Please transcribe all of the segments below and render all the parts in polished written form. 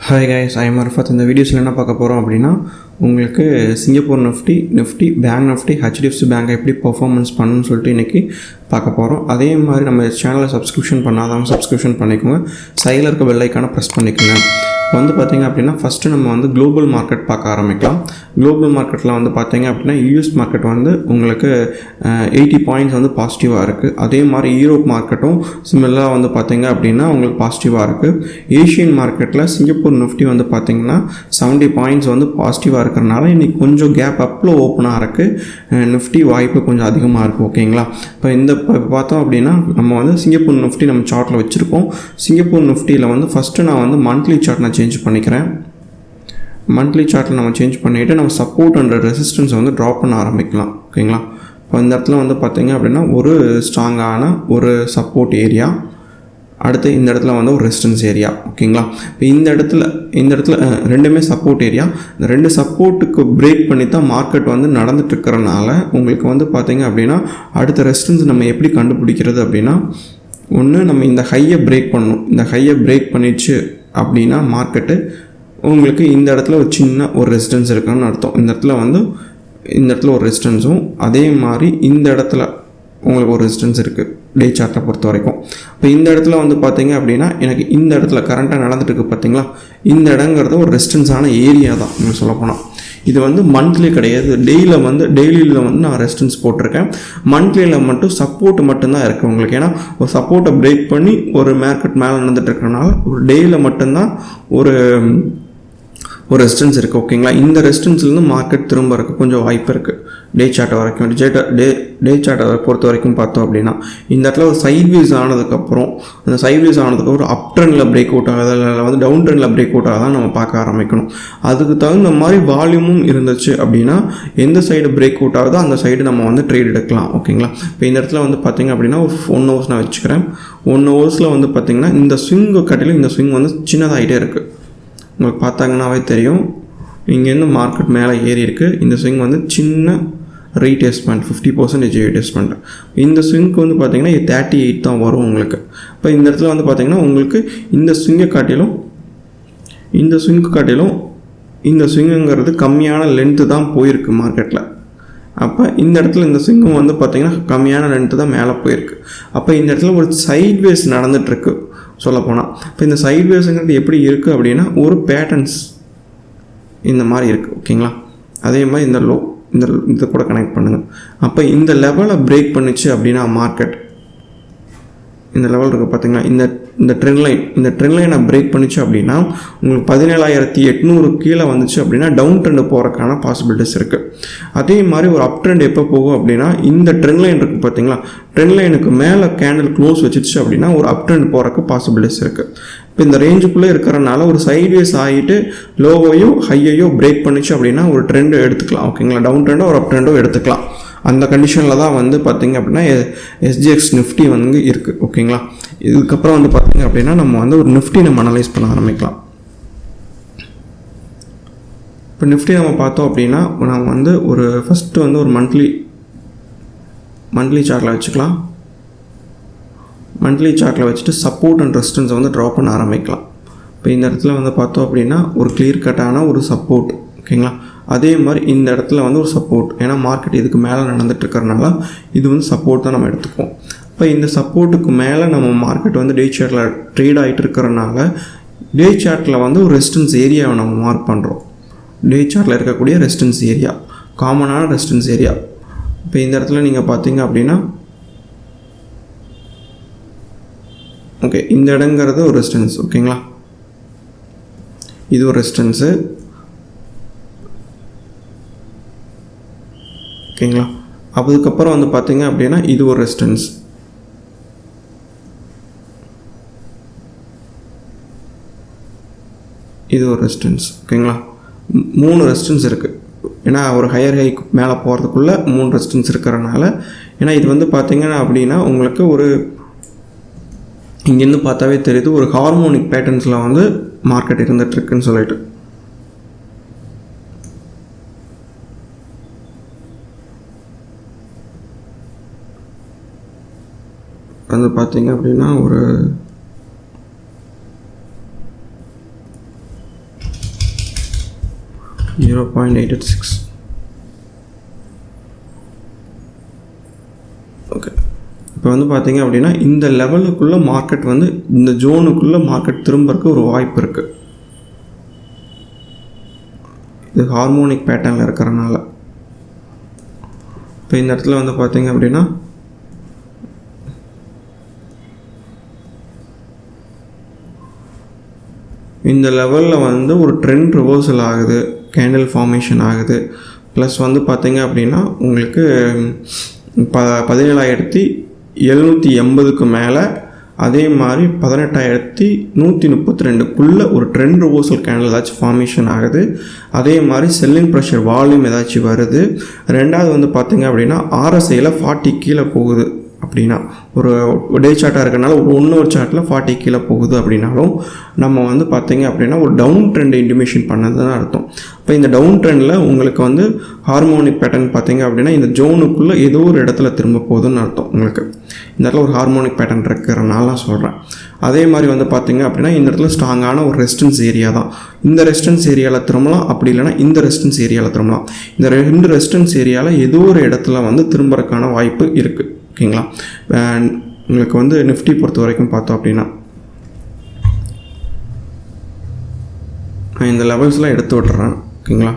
Hi guys, I am Arfath. இந்த வீடியோஸில் என்ன பார்க்க போகிறோம் அப்படின்னா, உங்களுக்கு Singapore Nifty bank Nifty HDFC bank எப்படி பர்ஃபார்மன்ஸ் பண்ணணும்னு சொல்லிட்டு இன்றைக்கி பார்க்க போகிறோம். அதே மாதிரி நம்ம சேனலை சப்ஸ்கிரிப்ஷன் பண்ணாதவங்க சப்ஸ்கிரிப்ஷன் பண்ணிக்கோங்க. சைடில் இருக்க பெல் ஐக்கானை ப்ரெஸ் பண்ணிக்கோங்க. வந்து பார்த்திங்க அப்படின்னா ஃபஸ்ட்டு நம்ம வந்து குளோபல் மார்க்கெட் பார்க்க ஆரம்பிக்கலாம். குளோபல் மார்க்கெட்டில் வந்து பார்த்திங்க அப்படின்னா யூஎஸ் மார்க்கெட் வந்து உங்களுக்கு 80 பாயிண்ட்ஸ் வந்து பாசிட்டிவாக இருக்குது. அதே மாதிரி யூரோப் மார்க்கெட்டும் சிமிலராக வந்து பார்த்திங்க அப்படின்னா உங்களுக்கு பாசிட்டிவாக இருக்குது. ஏஷியன் மார்க்கெட்டில் சிங்கப்பூர் நிஃப்டி வந்து பார்த்திங்கன்னா 70 பாயிண்ட்ஸ் வந்து பாசிட்டிவாக இருக்கிறனால இன்றைக்கி கொஞ்சம் கேப் அப்பில் ஓப்பனாக இருக்குது. நிஃப்டி வாய்ப்பு கொஞ்சம் அதிகமாக இருக்குது. ஓகேங்களா? இப்போ பார்த்தோம் அப்படின்னா நம்ம வந்து சிங்கப்பூர் நிஃப்டி நம்ம சார்ட்டில் வச்சுருக்கோம். சிங்கப்பூர் நிஃப்டியில் வந்து ஃபஸ்ட்டு நான் வந்து மந்த்லி சார்ட் நான் சேஞ்ச் பண்ணிக்கிறேன். மந்த்லி சார்ட்டில் நம்ம சேஞ்ச் பண்ணிவிட்டு நம்ம சப்போர்ட் அண்ட் ரெசிஸ்டன்ஸை வந்து ட்ராப் பண்ண ஆரம்பிக்கலாம். ஓகேங்களா? இப்போ இந்த இடத்துல வந்து பார்த்திங்க அப்படின்னா ஒரு ஸ்ட்ராங்கான ஒரு சப்போர்ட் ஏரியா, அடுத்து இந்த இடத்துல வந்து ஒரு ரெசிஸ்டன்ஸ் ஏரியா. ஓகேங்களா? இப்போ இந்த இடத்துல ரெண்டுமே சப்போர்ட் ஏரியா. இந்த ரெண்டு சப்போர்ட்டுக்கு பிரேக் பண்ணி தான் மார்க்கெட் வந்து நடந்துட்டுருக்கிறனால உங்களுக்கு வந்து பார்த்திங்க அப்படின்னா அடுத்த ரெசிஸ்டன்ஸ் நம்ம எப்படி கண்டுபிடிக்கிறது அப்படின்னா, ஒன்று நம்ம இந்த ஹையை பிரேக் பண்ணணும். இந்த ஹையை பிரேக் பண்ணிடுச்சு அப்படின்னா மார்க்கெட்டு உங்களுக்கு இந்த இடத்துல ஒரு சின்ன ஒரு ரெசிஸ்டன்ஸ் இருக்குன்னு அர்த்தம். இந்த இடத்துல ஒரு ரெசிஸ்டன்ஸும் அதே மாதிரி இந்த இடத்துல உங்களுக்கு ஒரு ரெசிஸ்டன்ஸ் இருக்குது டே சார்ட்டை பொறுத்த வரைக்கும். இப்போ இந்த இடத்துல வந்து பார்த்தீங்க அப்படின்னா எனக்கு இந்த இடத்துல கரண்ட்டாக நடந்துட்டு இருக்குது பார்த்தீங்களா, இந்த இடங்கிறது ஒரு ரெசிஸ்டன்ஸான ஏரியா தான் நீங்கள் சொல்லப்போனால். இது வந்து மந்த்லி கிடையாது, டெய்லியில் வந்து நான் ரெசிஸ்டன்ஸ் போட்டிருக்கேன். மந்த்லியில் மட்டும் சப்போர்ட் மட்டும்தான் இருக்குது உங்களுக்கு. ஏன்னா ஒரு சப்போர்ட்டை பிரேக் பண்ணி ஒரு மார்க்கெட் மேலே நடந்துட்டு இருக்கிறனால ஒரு டேயில் மட்டும்தான் ஒரு ரெசிஸ்டன்ஸ் இருக்குது. ஓகேங்களா? இந்த ரெசிஸ்டன்ஸ்லேருந்து மார்க்கெட் திரும்ப இருக்க கொஞ்சம் வாய்ப்பு இருக்குது. டே சார்ட்டை வரைக்கும் டே சார்ட்டை பொறுத்த வரைக்கும் பார்த்தோம் அப்படின்னா இந்த இடத்துல ஒரு சைட்வேஸ் ஆனதுக்கப்புறம் அந்த சைட்வேஸ் ஆனதுக்கப்புறம் அப் ட்ரெண்டில் பிரேக் அவுட் ஆகுது, அதில் வந்து டவுன் ட்ரெண்டில் பிரேக் அவுட் ஆகுதான் நம்ம பார்க்க ஆரம்பிக்கணும். அதுக்கு தகுந்த மாதிரி வால்யூமும் இருந்துச்சு அப்படின்னா எந்த சைடு பிரேக் அவுட் ஆகுதோ அந்த சைடு நம்ம வந்து ட்ரேட் எடுக்கலாம். ஓகேங்களா? இப்போ இந்த இடத்துல வந்து பார்த்திங்க அப்படின்னா ஒரு 1 ஹவர்ஸ் நான் வச்சுக்கிறேன். 1 ஹவர்ஸில் வந்து பார்த்திங்கன்னா இந்த ஸ்விங்கு கட்டிலும் இந்த ஸ்விங் வந்து சின்னதாகிட்டே இருக்குது. உங்களுக்கு பார்த்தாங்கன்னாவே தெரியும், இங்கேருந்து மார்க்கெட் மேலே ஏறி இருக்குது. இந்த ஸ்விங் வந்து சின்ன ரீடெஸ்ட்மெண்ட் 50% ரீடெஸ்ட்மெண்ட். இந்த ஸ்விங்க்கு வந்து பார்த்திங்கன்னா 38 தான் வரும் உங்களுக்கு. இப்போ இந்த இடத்துல வந்து பார்த்திங்கன்னா உங்களுக்கு இந்த ஸ்விங்கு காட்டிலும் இந்த ஸ்விங்குங்கிறது கம்மியான லென்த்து தான் போயிருக்கு மார்க்கெட்டில். அப்போ இந்த இடத்துல இந்த ஸ்விங்கும் வந்து பார்த்திங்கன்னா கம்மியான லென்த்து தான் மேலே போயிருக்கு. அப்போ இந்த இடத்துல ஒரு சைட்வேஸ் நடந்துகிட்ருக்கு சொல்லப்போனால். இப்போ இந்த சைட்வேஸுங்கிறது எப்படி இருக்குது அப்படின்னா ஒரு பேட்டர்ன்ஸ் இந்த மாதிரி இருக்குது. ஓகேங்களா? அதே மாதிரி இந்த கூட கனெக்ட் பண்ணுங்கள். அப்போ இந்த லெவலை பிரேக் பண்ணிச்சு அப்படின்னா மார்க்கெட் இந்த லெவல் இருக்குது பார்த்தீங்களா, இந்த ட்ரெண்ட் லைனை பிரேக் பண்ணிச்சு அப்படின்னா உங்களுக்கு 17,800 கீழே வந்துச்சு அப்படின்னா டவுன் ட்ரெண்டு போகிறதுக்கான பாசிபிலிட்டிஸ் இருக்குது. அதே மாதிரி ஒரு அப் ட்ரெண்ட் எப்போ போகும் அப்படின்னா இந்த ட்ரெண்ட் லைன் இருக்குது பார்த்தீங்களா, ட்ரெண்ட் லைனுக்கு மேலே கேண்டில் க்ளோஸ் வச்சிருச்சு அப்படின்னா ஒரு அப் ட்ரெண்ட் போகிறக்கு பாசிபிலிட்டிஸ் இருக்குது. இப்போ இந்த ரேஞ்சுக்குள்ளே இருக்கிறனால ஒரு சைட்வேஸ் ஆகிட்டு லோவையோ ஹையையோ பிரேக் பண்ணிச்சு அப்படின்னா ஒரு ட்ரெண்டோ எடுத்துக்கலாம். ஓகேங்களா? டவுன் ட்ரெண்டோ ஒரு அப் ட்ரெண்டோ எடுத்துக்கலாம். அந்த கண்டிஷனில் தான் வந்து பார்த்திங்க அப்படின்னா எஸ்ஜிஎக்ஸ் நிஃப்டி வந்து இருக்குது. ஓகேங்களா? இதுக்கப்புறம் வந்து பார்த்திங்க அப்படின்னா நம்ம வந்து ஒரு நிஃப்டி நம்ம அனலைஸ் பண்ண ஆரம்பிக்கலாம். இப்போ நிஃப்டி நம்ம பார்த்தோம் அப்படின்னா நம்ம வந்து ஒரு ஃபஸ்ட்டு வந்து ஒரு மந்த்லி சார்ட்டில் வச்சுக்கலாம். மந்த்லி சார்ட்டில் வச்சுட்டு சப்போர்ட் அண்ட் ரெசிஸ்டன்ஸை வந்து ட்ரா பண்ண ஆரம்பிக்கலாம். இப்போ இந்த இடத்துல வந்து பார்த்தோம் அப்படின்னா ஒரு கிளியர் கட்டான ஒரு சப்போர்ட். ஓகேங்களா? அதே மாதிரி இந்த இடத்துல வந்து ஒரு சப்போர்ட், ஏன்னா மார்க்கெட் இதுக்கு மேலே நடந்துட்டுருக்கறனால இது வந்து சப்போர்ட் தான் நம்ம எடுத்துக்குவோம். இப்போ இந்த சப்போர்ட்டுக்கு மேலே நம்ம மார்க்கெட் வந்து டே சார்ட்டில் ட்ரேட் ஆகிட்டு இருக்கிறனால டே சார்ட்டில் வந்து ஒரு ரெசிஸ்டன்ஸ் ஏரியாவை நம்ம மார்க் பண்ணுறோம். டே சார்ட்டில் இருக்கக்கூடிய ரெசிஸ்டன்ஸ் ஏரியா, காமனான ரெசிஸ்டன்ஸ் ஏரியா. இப்போ இந்த இடத்துல நீங்கள் பார்த்தீங்க அப்படின்னா ஓகே, இந்த இடங்கிறது ஒரு ரெசிஸ்டன்ஸ். ஓகேங்களா? இது ஒரு ரெசிஸ்டன்ஸு. ஓகேங்களா? அதுக்கப்புறம் வந்து பார்த்தீங்க அப்படின்னா இது ஒரு ரெசிஸ்டன்ஸ். இது ஒரு ரெசிஸ்டன்ஸ். ஓகேங்களா? 3 ரெசிஸ்டன்ஸ் இருக்குது. ஏன்னா ஒரு ஹையர் ஹைக்கு மேலே போகிறதுக்குள்ளே 3 ரெசிஸ்டன்ஸ் இருக்கிறனால, ஏன்னா இது வந்து பார்த்தீங்கன்னா அப்படின்னா உங்களுக்கு ஒரு இங்கேருந்து பார்த்தாவே தெரியுது ஒரு ஹார்மோனிக் பேட்டர்ன்ஸில் வந்து மார்க்கெட் இருந்துகிட்ருக்குன்னு சொல்லிட்டு. வந்து பார்த்தீங்க அப்படின்னா ஒரு 0.886. ஓகே, இப்போ வந்து பார்த்தீங்க அப்படின்னா இந்த லெவலுக்குள்ளே மார்க்கெட் வந்து இந்த ஜோனுக்குள்ளே மார்க்கெட் திரும்பறதுக்கு ஒரு வாய்ப்பு இருக்குது. இது ஹார்மோனிக் பேட்டர்னில் இருக்கிறனால. இப்போ இந்த இடத்துல வந்து பார்த்தீங்க அப்படின்னா இந்த லெவலில் வந்து ஒரு ட்ரெண்ட் ரிவர்சல் ஆகுது, கேண்டில் ஃபார்மேஷன் ஆகுது. ப்ளஸ் வந்து பார்த்தீங்க அப்படின்னா உங்களுக்கு 17,780க்கு மேலே, அதே மாதிரி 18,132க்குள்ளே ஒரு ட்ரெண்ட் ரிவர்சல் கேண்டில் ஏதாச்சும் ஃபார்மேஷன் ஆகுது. அதே மாதிரி செல்லிங் ப்ரெஷர் வால்யூம் ஏதாச்சும் வருது. ரெண்டாவது வந்து பார்த்தீங்க அப்படின்னா RSIயில் 40 கீழே போகுது அப்படின்னா, ஒரு டே சார்ட்டாக இருக்கனால ஒரு 1 hour சார்ட்டில் 40 கீழே போகுது அப்படின்னாலும் நம்ம வந்து பார்த்தீங்க அப்படின்னா ஒரு டவுன் ட்ரெண்ட் இன்டிமேஷன் பண்ணதுன்னு அர்த்தம். இப்போ இந்த டவுன் ட்ரெண்டில் உங்களுக்கு வந்து ஹார்மோனிக் பேட்டர்ன் பார்த்தீங்க அப்படின்னா இந்த ஜோனுக்குள்ளே ஏதோ ஒரு இடத்துல திரும்ப போகுதுன்னு அர்த்தம். உங்களுக்கு இந்த இடத்துல ஒரு ஹார்மோனிக் பேட்டர்ன் இருக்கிறனால நான் சொல்கிறேன். அதே மாதிரி வந்து பார்த்தீங்க அப்படின்னா இந்த இடத்துல ஸ்ட்ராங்கான ஒரு ரெசிஸ்டன்ஸ் ஏரியா தான். இந்த ரெசிஸ்டன்ஸ் ஏரியாவில் திரும்பலாம், அப்படி இல்லைனா இந்த ரெசிஸ்டன்ஸ் ஏரியாவில் திரும்பலாம். இந்த 2 ரெசிஸ்டன்ஸ் ஏரியாவில் ஏதோ ஒரு இடத்துல வந்து திரும்பறதுக்கான வாய்ப்பு இருக்குது. ஓகேங்களா. உங்களுக்கு வந்து நிஃப்டி பொறுத்த வரைக்கும் பார்த்தோம் அப்படின்னா நான் இந்த லெவல்ஸ்லாம் எடுத்து விட்டுறேன். ஓகேங்களா,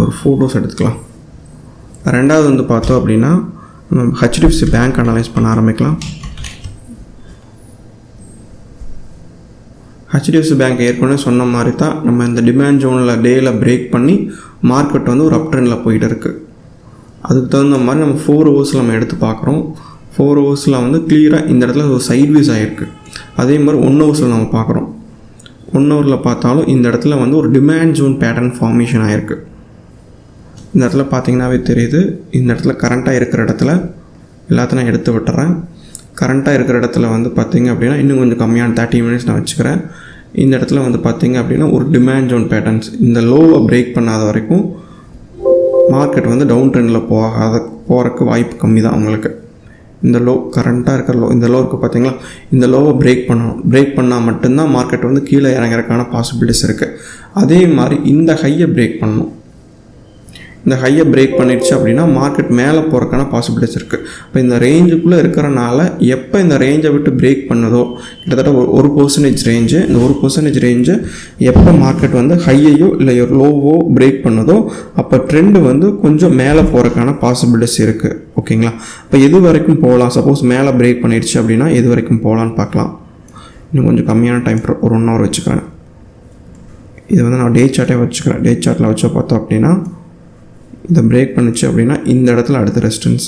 ஒரு ஃபோட்டோஸ் எடுத்துக்கலாம். ரெண்டாவது வந்து பார்த்தோம் அப்படின்னா நம்ம HDFC பேங்க் அனலைஸ் பண்ண ஆரம்பிக்கலாம். HDFC பேங்க் ஏற்கனவே சொன்ன மாதிரி தான் நம்ம இந்த டிமாண்ட் ஜோனில் டேயில் பிரேக் பண்ணி மார்க்கெட் வந்து ஒரு அப் ட்ரெண்டில் போயிட்டு இருக்குது. அதுக்கு தகுந்த மாதிரி நம்ம 4 hours நம்ம எடுத்து பார்க்குறோம். 4 hours வந்து கிளியராக இந்த இடத்துல ஒரு சைட்வேஸ் ஆகிருக்கு. அதே மாதிரி 1 hours நம்ம பார்க்குறோம். 1 hour பார்த்தாலும் இந்த இடத்துல வந்து ஒரு டிமாண்ட் ஜோன் பேட்டர்ன் ஃபார்மேஷன் ஆகிருக்கு. இந்த இடத்துல பார்த்தீங்கன்னாவே தெரியுது. இந்த இடத்துல கரண்ட்டாக இருக்கிற இடத்துல எல்லாத்தையும் நான் எடுத்து விட்டுறேன். கரண்ட்டாக இருக்கிற இடத்துல வந்து பார்த்தீங்க அப்படின்னா இன்னும் கொஞ்சம் கம்மியான 30 minutes நான் வச்சுக்கிறேன். இந்த இடத்துல வந்து பார்த்தீங்க அப்படின்னா ஒரு டிமாண்ட் ஜோன் பேட்டர்ன்ஸ் இந்த லோவை பிரேக் பண்ணாத வரைக்கும் மார்க்கெட் வந்து டவுன் ட்ரெண்டில் போகிறதுக்கு வாய்ப்பு கம்மி தான் உங்களுக்கு. இந்த லோ கரண்ட்டாக இருக்கிற லோ, இந்த லோ இருக்குது பார்த்தீங்களா, இந்த லோவை பிரேக் பண்ணணும். பிரேக் பண்ணால் மட்டும்தான் மார்க்கெட் வந்து கீழே இறங்குறதுக்கான பாசிபிலிட்டிஸ் இருக்குது. அதே மாதிரி இந்த ஹையை பிரேக் பண்ணணும். இந்த ஹையை பிரேக் பண்ணிடுச்சு அப்படின்னா மார்க்கெட் மேலே போகிறதுக்கான பாசிபிலிட்டிஸ் இருக்குது. இப்போ இந்த ரேஞ்சுக்குள்ளே இருக்கிறனால எப்போ இந்த ரேஞ்சை விட்டு பிரேக் பண்ணுதோ, கிட்டத்தட்ட ஒரு 1% ரேஞ்சு, இந்த 1% ரேஞ்சு எப்போ மார்க்கெட் வந்து ஹையையோ இல்லை லோவோ பிரேக் பண்ணுதோ அப்போ ட்ரெண்டு வந்து கொஞ்சம் மேலே போகிறதுக்கான பாசிபிலிட்டிஸ் இருக்குது. ஓகேங்களா. இப்போ எது வரைக்கும் போகலாம், சப்போஸ் மேலே பிரேக் பண்ணிடுச்சு அப்படின்னா எது வரைக்கும் போகலான்னு பார்க்கலாம். இன்னும் கொஞ்சம் கம்மியான டைம், ஒரு 1 hour வச்சுக்கிறேன். இது வந்து நான் டே சார்ட்டே வச்சுக்கிறேன். டே சார்ட்டில் வச்சு பார்த்தோம் அப்படின்னா இதை பிரேக் பண்ணிச்சு அப்படின்னா இந்த இடத்துல அடுத்த ரெசிஸ்டன்ஸ்.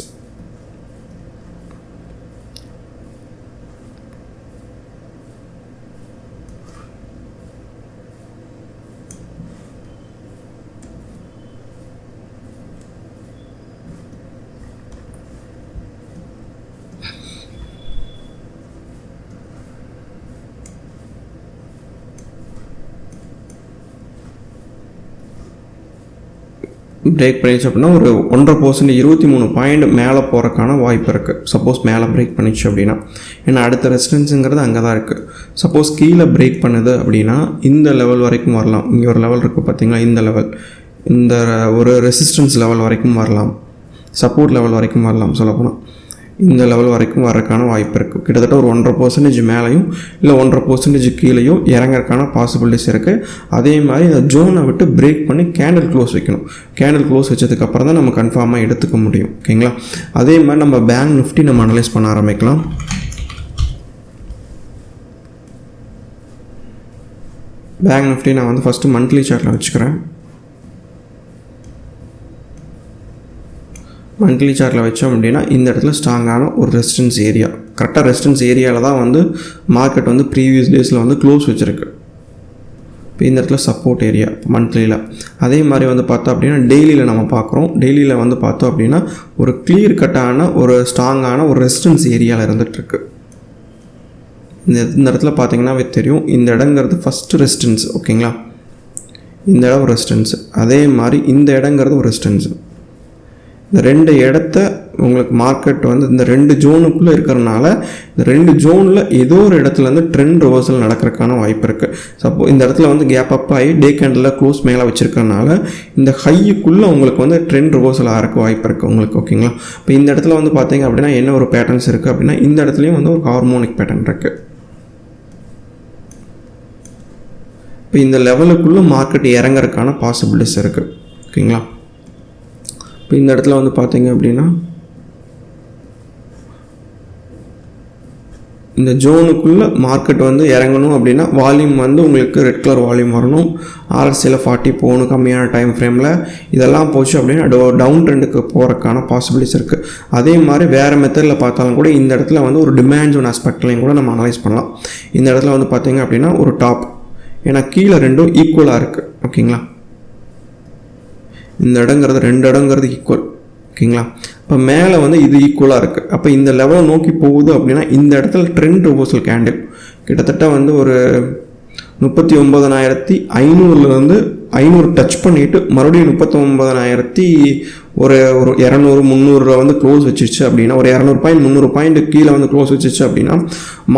பிரேக் பண்ணிச்சு அப்படின்னா ஒரு 1.5% 23 பாயிண்ட் மேலே போகிறக்கான வாய்ப்பு இருக்குது. சப்போஸ் மேலே பிரேக் பண்ணிச்சு அப்படின்னா, ஏன்னா அடுத்த ரெசிஸ்டன்ஸுங்கிறது அங்கே தான் இருக்குது. சப்போஸ் கீழே பிரேக் பண்ணுது அப்படின்னா இந்த லெவல் வரைக்கும் வரலாம். இங்கே ஒரு லெவல் இருக்குது பார்த்தீங்களா, இந்த லெவல், இந்த ஒரு ரெசிஸ்டன்ஸ் லெவல் வரைக்கும் வரலாம், சப்போர்ட் லெவல் வரைக்கும் வரலாம். சொல்லப்போனால் இந்த லெவல் வரைக்கும் வரக்கான வாய்ப்பு இருக்குது. கிட்டத்தட்ட ஒரு 1.5% மேலேயும் இல்லை 1.5% கீழேயும் இறங்கறதுக்கான பாசிபிலிட்டிஸ் இருக்குது. அதே மாதிரி இந்த ஜோனை விட்டு பிரேக் பண்ணி கேண்டில் க்ளோஸ் வைக்கணும். கேண்டில் க்ளோஸ் வச்சதுக்கப்புறம் தான் நம்ம கன்ஃபார்மாக எடுத்துக்க முடியும். ஓகேங்களா. அதே மாதிரி நம்ம பேங்க் நிஃப்டி நம்ம அனலைஸ் பண்ண ஆரம்பிக்கலாம். பேங்க் நிஃப்டி நான் வந்து ஃபஸ்ட்டு மந்த்லி சார்ட்டில் வச்சுக்கிறேன். மந்த்லி சார்ட்டில் வச்சோம் அப்படின்னா இந்த இடத்துல ஸ்ட்ராங்கான ஒரு ரெசிஸ்டன்ஸ் ஏரியா, கரெக்டாக ரெசிஸ்டன்ஸ் ஏரியாவில் தான் வந்து மார்க்கெட் வந்து ப்ரீவியஸ் டேஸில் வந்து க்ளோஸ் வச்சுருக்கு. இப்போ இந்த இடத்துல சப்போர்ட் ஏரியா மந்த்லியில். அதே மாதிரி வந்து பார்த்தோம் அப்படின்னா டெய்லியில் நம்ம பார்க்குறோம். டெய்லியில் வந்து பார்த்தோம் அப்படின்னா ஒரு கிளியர் கட்டான ஒரு ஸ்ட்ராங்கான ஒரு ரெசிஸ்டன்ஸ் ஏரியாவில் இருந்துகிட்ருக்கு. இந்த இடத்துல பார்த்தீங்கன்னா தெரியும், இந்த இடங்கிறது ஃபஸ்ட்டு ரெசிஸ்டன்ஸ். ஓகேங்களா. இந்த இடம் ஒரு ரெசிஸ்டன்ஸ், அதே மாதிரி இந்த இடங்கிறது ஒரு ரெசிஸ்டன்ஸ். இந்த 2 இடத்த உங்களுக்கு மார்க்கெட் வந்து இந்த 2 ஜோனுக்குள்ளே இருக்கிறனால இந்த 2 ஜோனில் ஏதோ ஒரு இடத்துல வந்து ட்ரெண்ட் ரிவர்சல் நடக்கிறதுக்கான வாய்ப்பு இருக்குது. இந்த இடத்துல வந்து கேப் அப் ஆகி டே கேண்டில் க்ளோஸ் மேலே வச்சுருக்கறனால இந்த ஹைக்குள்ளே உங்களுக்கு வந்து ட்ரெண்ட் ரிவர்சல் ஆகிறக்கு வாய்ப்பு இருக்குது உங்களுக்கு. ஓகேங்களா? இப்போ இந்த இடத்துல வந்து பார்த்தீங்க அப்படின்னா என்ன ஒரு பேட்டர்ன்ஸ் இருக்குது அப்படின்னா இந்த இடத்துலையும் வந்து ஒரு ஹார்மோனிக் பேட்டர்ன் இருக்குது. இப்போ இந்த லெவலுக்குள்ளே மார்க்கெட் இறங்குறதுக்கான பாசிபிலிட்டிஸ் இருக்குது. ஓகேங்களா? இப்போ இந்த இடத்துல வந்து பார்த்தீங்க அப்படின்னா இந்த ஜோனுக்குள்ளே மார்க்கெட் வந்து இறங்கணும் அப்படின்னா வால்யூம் வந்து உங்களுக்கு ரெட் கலர் வால்யூம் வரணும். RSIயில் 40 போகணும் கம்மியான டைம் ஃப்ரேமில். இதெல்லாம் போச்சு அப்படின்னா டவுன் ட்ரெண்டுக்கு போகிறதுக்கான பாசிபிலிட்டிஸ் இருக்குது. அதே மாதிரி வேறு மெத்தடில் பார்த்தாலும் கூட இந்த இடத்துல வந்து ஒரு டிமாண்ட் ஜோன் ஆஸ்பெக்ட்லையும் கூட நம்ம அனலைஸ் பண்ணலாம். இந்த இடத்துல வந்து பார்த்தீங்க அப்படின்னா ஒரு டாப், ஏன்னா கீழே ரெண்டும் ஈக்குவலாக இருக்குது. ஓகேங்களா? இந்த இடங்கிறது 2 இடங்கிறது ஈக்குவல். ஓகேங்களா? இப்போ மேலே வந்து இது ஈக்குவலாக இருக்குது. அப்போ இந்த லெவலை நோக்கி போகுது அப்படின்னா இந்த இடத்துல ட்ரெண்ட் ரிவர்சல் கேண்டில் கிட்டத்தட்ட வந்து ஒரு 39,500 500 டச் பண்ணிவிட்டு மறுபடியும் 39,000 ஒரு 200 300 வந்து க்ளோஸ் வச்சிருச்சு அப்படின்னா ஒரு 200 பாயிண்ட் 300 பாயிண்ட் கீழே வந்து க்ளோஸ் வச்சிருச்சு அப்படின்னா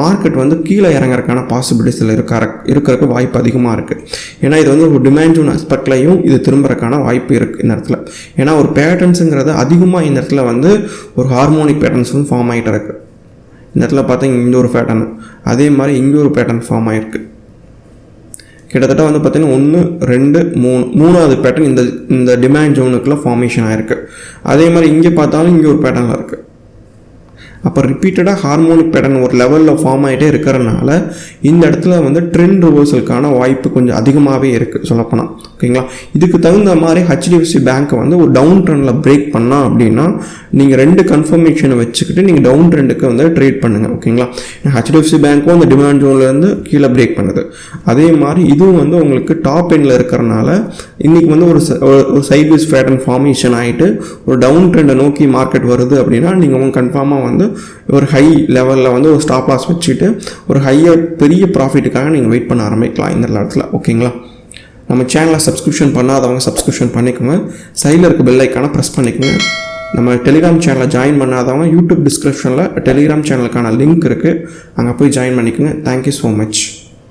மார்க்கெட் வந்து கீழே இறங்குறதுக்கான பாசிபிலிட்டிஸில் இருக்கிறதுக்கு வாய்ப்பு அதிகமாக இருக்குது. ஏன்னா இது வந்து ஒரு டிமாண்ட் ஜோன் ஆஸ்பெக்ட்லையும் இது திரும்புறதுக்கான வாய்ப்பு இருக்குது இந்த இடத்துல. ஏன்னா ஒரு பேட்டர்ன்ஸுங்கிறது அதிகமாக இந்த இடத்துல வந்து ஒரு ஹார்மோனிக் பேட்டர்ன்ஸ் வந்து ஃபார்ம் ஆகிட்டு இருக்குது. இந்த இடத்துல பார்த்தீங்கன்னா இங்கே ஒரு பேட்டர்ன், அதே மாதிரி இங்கே ஒரு பேட்டர்ன் ஃபார்ம் ஆகிருக்கு. கிட்டத்தட்ட வந்து பார்த்தீங்கன்னா 1 2 3 மூணாவது பேட்டர்ன் இந்த டிமாண்ட் ஜோனுக்குள்ள ஃபார்மேஷன் ஆகிருக்கு. அதே மாதிரி இங்கே பார்த்தாலும் இங்கே ஒரு பேட்டர்னில் இருக்குது. அப்போ ரிப்பீட்டடாக ஹார்மோனிக் பேட்டர்ன் ஒரு லெவலில் ஃபார்ம் ஆகிட்டே இருக்கிறனால இந்த இடத்துல வந்து ட்ரெண்ட் ரிவர்சலுக்கான வாய்ப்பு கொஞ்சம் அதிகமாகவே இருக்குது சொல்லப்போனால். ஓகேங்களா? இதுக்கு தகுந்த மாதிரி HDFC பேங்க்கை வந்து ஒரு டவுன் ட்ரெண்டில் பிரேக் பண்ணால் அப்படின்னா நீங்கள் 2 கன்ஃபர்மேஷனை வச்சுக்கிட்டு நீங்கள் டவுன் ட்ரெண்டுக்கு வந்து ட்ரேட் பண்ணுங்கள். ஓகேங்களா? HDFC பேங்க்கும் அந்த டிமாண்ட் ஜோன்லேருந்து கீழே பிரேக் பண்ணுது. அதே மாதிரி இதுவும் வந்து உங்களுக்கு டாப் எண்டில் இருக்கிறனால இன்றைக்கி வந்து ஒரு சைட்வேஸ் பேட்டர்ன் ஃபார்மேஷன் ஆகிட்டு ஒரு டவுன் ட்ரெண்டை நோக்கி மார்க்கெட் வருது அப்படின்னா நீங்கள் கன்ஃபார்மாக வந்து ஒரு ஹை லெவலில் வந்து ஒரு ஸ்டாப் லாஸ் வச்சுட்டு ஒரு ஹையர் பெரிய ப்ராஃபிட்டுக்காக நீங்கள் வெயிட் பண்ண ஆரம்பிக்கலாம் இந்த இடத்துல. ஓகேங்களா? நம்ம சேனலை சப்ஸ்கிரிப்ஷன் பண்ணாதவங்க சப்ஸ்கிரிப்ஷன் பண்ணிக்கோங்க. சைடில் இருக்க பெல் ஐக்கானை ப்ரெஸ் பண்ணிக்கோங்க. நம்ம டெலிகிராம் சேனலை ஜாயின் பண்ணாதவங்க யூடியூப் டிஸ்கிரிப்ஷனில் டெலிகிராம் சேனலுக்கான லிங்க் இருக்குது, அங்கே போய் ஜாயின் பண்ணிக்கோங்க. Thank you so much.